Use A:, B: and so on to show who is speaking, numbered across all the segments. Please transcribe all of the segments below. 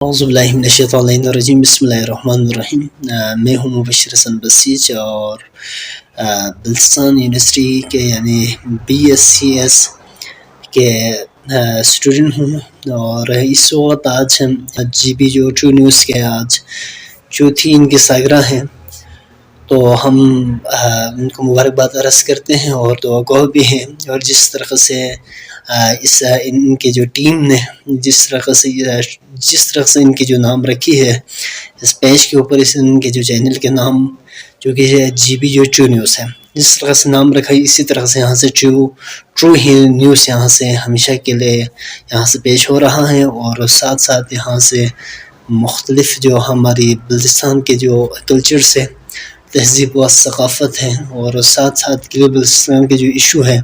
A: اعوذ باللہ من الشیطان الرجیم، بسم اللہ الرحمن الرحیم۔ میں ہوں مبشر حسن بسیچ اور بلتستان یونیورسٹی کے یعنی BScs کے اسٹوڈنٹ ہوں، اور اس وقت آج ہم GB جو ٹرو نیوز کے آج چوتھی ان کی سالگرہ ہیں، تو ہم ان کو مبارکباد عرض کرتے ہیں اور دعا گو بھی ہیں۔ اور جس طرح سے ان کے جو ٹیم نے جس طرح سے ان کی جو نام رکھی ہے اس پیج کے اوپر، ان کے جو چینل کے نام جو کہ GB جو ٹرو نیوز ہے، جس طرح سے نام رکھا ہے اسی طرح سے یہاں سے ٹرو ہی نیوز یہاں سے ہمیشہ کے لیے یہاں سے پیش ہو رہا ہے، اور ساتھ ساتھ یہاں سے مختلف جو ہماری بلتستان کے جو کلچر سے تہذیب و ثقافت ہے، اور ساتھ ساتھ بلتستان کے جو ایشو ہے،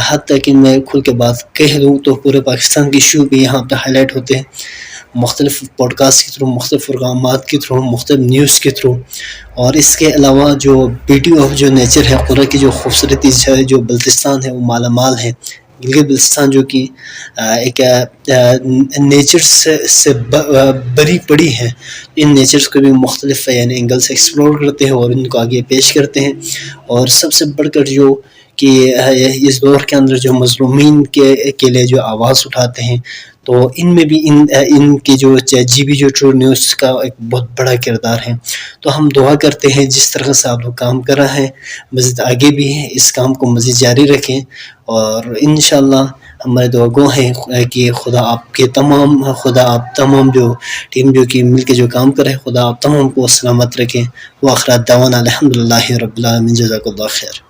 A: حتیٰ کہ میں کھل کے بات کہہ دوں تو پورے پاکستان کے ایشو بھی یہاں پہ ہائی لائٹ ہوتے ہیں، مختلف پوڈ کاسٹ کے تھرو، مختلف پروگرامات کے تھرو، مختلف نیوز کے تھرو۔ اور اس کے علاوہ جو بیوٹی آف جو نیچر ہے، قدرت کی جو خوبصورتی ہے، جو بلتستان ہے وہ مالا مال ہے۔ گلگت بلتستان جو کہ ایک نیچر سے بری پڑی ہے، ان نیچرز کو بھی مختلف یعنی اینگل سے ایکسپلور کرتے ہیں اور ان کو آگے پیش کرتے ہیں، اور سب سے بڑھ کر جو کہ اس دور کے اندر جو مظلومین کے لیے جو آواز اٹھاتے ہیں، تو ان میں بھی ان کی جو GB جو ٹرو نیوز کا ایک بہت بڑا کردار ہے۔ تو ہم دعا کرتے ہیں جس طرح سے آپ لوگ کام کر رہے ہیں، مزید آگے بھی اس کام کو مزید جاری رکھیں، اور انشاءاللہ ہمارے دعا گو ہیں کہ خدا آپ تمام جو ٹیم جو کہ مل کے جو کام کرے، خدا آپ تمام کو سلامت رکھیں۔ وآخر دعوانا الحمدللہ رب العالمین، جزاک اللہ خیر۔